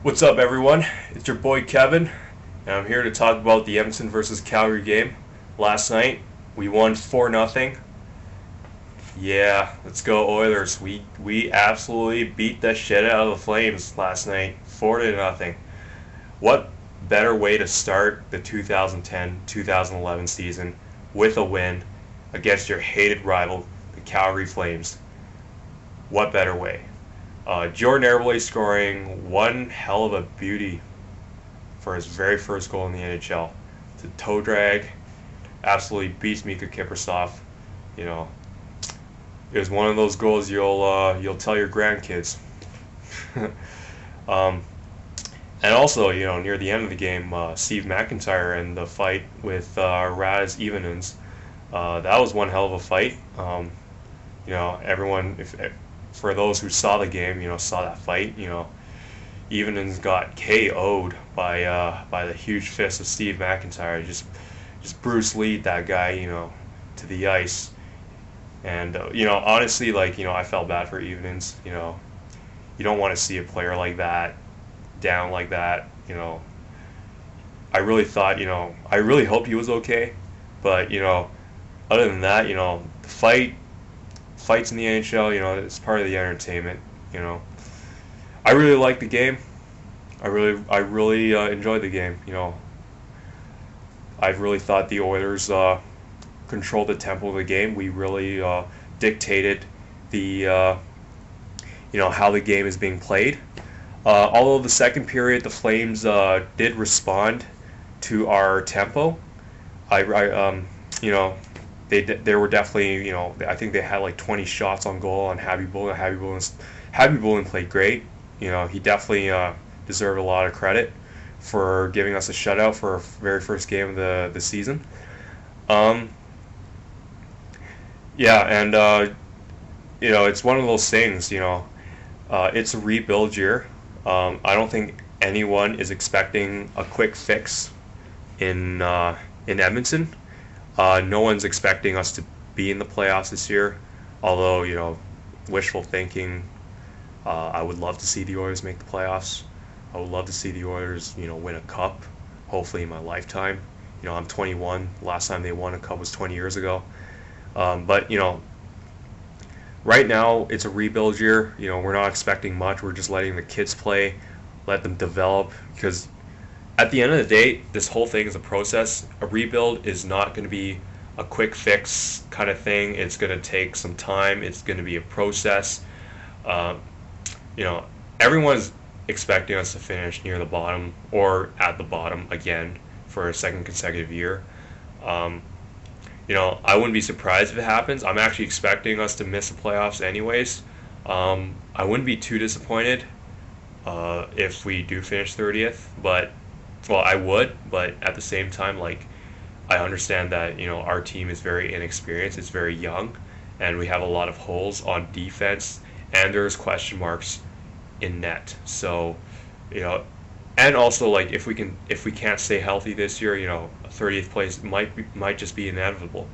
What's up, everyone? It's your boy Kevin, and I'm here to talk about the Edmonton versus Calgary game. Last night, we won 4-0. Yeah, let's go Oilers. We absolutely beat the shit out of the Flames last night, 4-0. What better way to start the 2010-2011 season with a win against your hated rival, the Calgary Flames? What better way? Jordan Eberle scoring one hell of a beauty for his very first goal in the NHL. The toe drag absolutely beats Mika Kiprusoff. You know, it was one of those goals you'll tell your grandkids. um, and also, near the end of the game, Steve McIntyre and the fight with Raz Evenins, that was one hell of a fight. Everyone, if for those who saw the game, saw that fight. Evenins got KO'd by the huge fist of Steve McIntyre. Just Bruce Lee that guy, to the ice. And honestly, I felt bad for Evenins. You don't want to see a player like that down like that. I really thought, I really hoped he was okay. But other than that, the fights in the NHL, it's part of the entertainment. You know, I really liked the game. I really enjoyed the game. I really thought the Oilers controlled the tempo of the game. We really dictated the how the game is being played. Although the second period, the Flames did respond to our tempo. They were definitely, I think they had like 20 shots on goal on Habibulin. Habibulin played great. He definitely deserved a lot of credit for giving us a shutout for our very first game of the season. Um, yeah, and it's one of those things. It's a rebuild year. I don't think anyone is expecting a quick fix in Edmonton. No one's expecting us to be in the playoffs this year. Although, wishful thinking, I would love to see the Oilers make the playoffs. I would love to see the Oilers, win a cup, hopefully in my lifetime. I'm 21. Last time they won a cup was 20 years ago. But, right now it's a rebuild year. We're not expecting much. We're just letting the kids play, let them develop. Because at the end of the day, this whole thing is a process. A rebuild is not going to be a quick fix kind of thing. It's going to take some time. It's going to be a process. Um, you know, Everyone's expecting us to finish near the bottom or at the bottom again for a second consecutive year. Um, I wouldn't be surprised if it happens. I'm actually expecting us to miss the playoffs anyways. I wouldn't be too disappointed if we do finish 30th, but well, I would, but at the same time, I understand that our team is very inexperienced, it's very young, and we have a lot of holes on defense, and there's question marks in net. So, you know, and also if we can't stay healthy this year, 30th place might just be inevitable.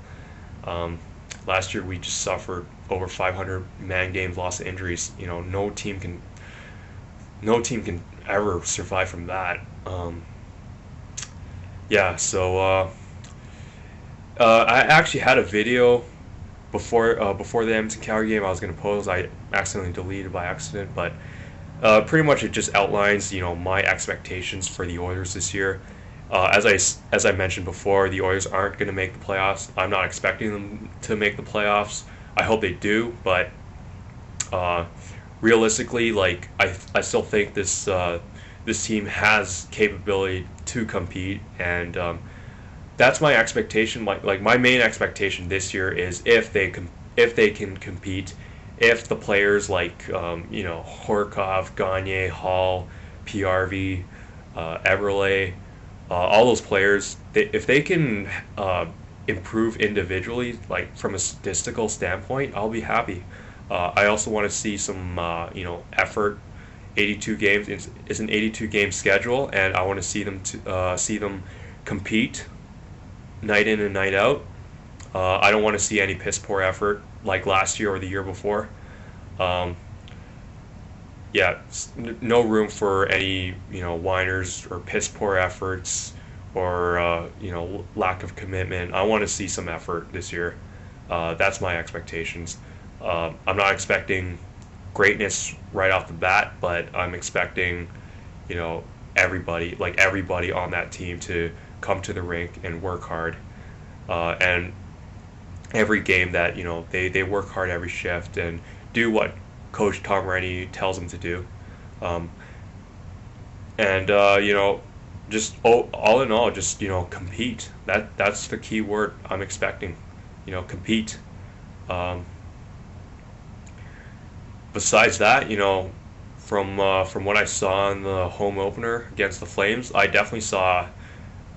Um, Last year we just suffered over 500 man games, lost to injuries. No team can ever survive from that. Yeah, so I actually had a video before the Edmonton Calgary game I was going to post. I accidentally deleted by accident, but pretty much it just outlines my expectations for the Oilers this year. As I mentioned before, the Oilers aren't going to make the playoffs. I'm not expecting them to make the playoffs. I hope they do, but uh, realistically, I still think this team has capability to compete, and that's my expectation. My main expectation this year is if they can compete, if the players Horkov, Gagne, Hall, PRV, Eberle, all those players, if they can improve individually, from a statistical standpoint, I'll be happy. I also want to see some effort. 82 games is an 82 game schedule, and I want to see them compete night in and night out. I don't want to see any piss poor effort like last year or the year before. Um, yeah, no room for any whiners or piss poor efforts or lack of commitment. I want to see some effort this year. That's my expectations. I'm not expecting greatness right off the bat, but I'm expecting you know everybody on that team to come to the rink and work hard. And every game that they work hard every shift and do what Coach Tom Rennie tells them to do. Um, and just all in all, just compete. That's the key word I'm expecting. Compete. Um, Besides that, from what I saw in the home opener against the Flames, I definitely saw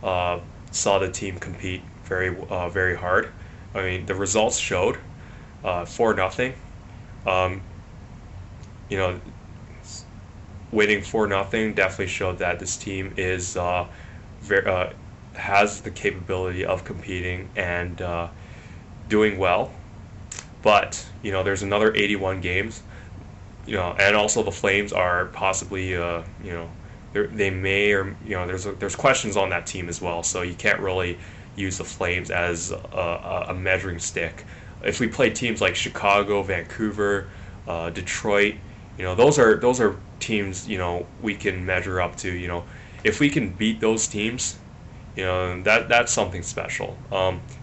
the team compete very hard. I mean, the results showed 4-0. Um, you know, winning 4-0 definitely showed that this team is has the capability of competing and doing well. But there's another 81 games. And also the Flames are possibly they may or there's questions on that team as well. So you can't really use the Flames as a measuring stick. If we play teams like Chicago, Vancouver, Detroit, those are teams we can measure up to. If we can beat those teams, that's something special.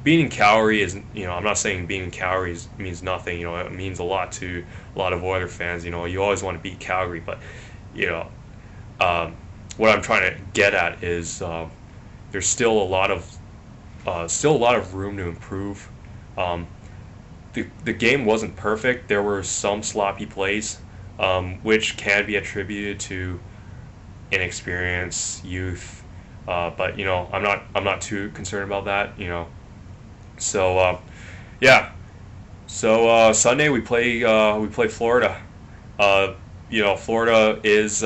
Beating Calgary is I'm not saying beating Calgary means nothing. It means a lot to a lot of Oilers fans. You always want to beat Calgary, but what I'm trying to get at is there's still a lot of room to improve. The game wasn't perfect. There were some sloppy plays, which can be attributed to inexperience, youth. But I'm not too concerned about that. So yeah. So Sunday we play Florida. Florida is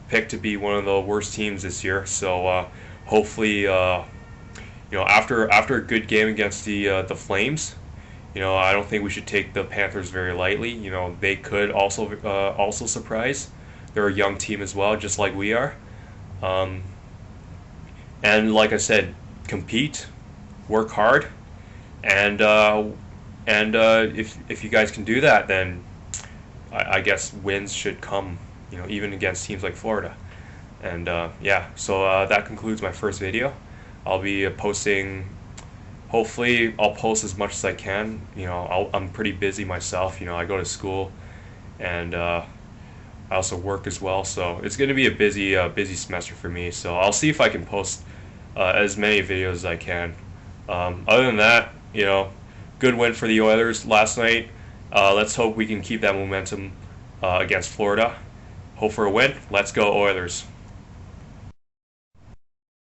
picked to be one of the worst teams this year. So hopefully after a good game against the Flames, I don't think we should take the Panthers very lightly. They could also surprise. They're a young team as well, just like we are. And like I said, compete, work hard, and if you guys can do that, then I guess wins should come. Even against teams like Florida. And yeah, so that concludes my first video. I'll be posting. Hopefully, I'll post as much as I can. I'm pretty busy myself. I go to school, and I also work as well. So it's going to be a busy semester for me. So I'll see if I can post as many videos as I can. Other than that, good win for the Oilers last night. Let's hope we can keep that momentum against Florida. Hope for a win. Let's go Oilers.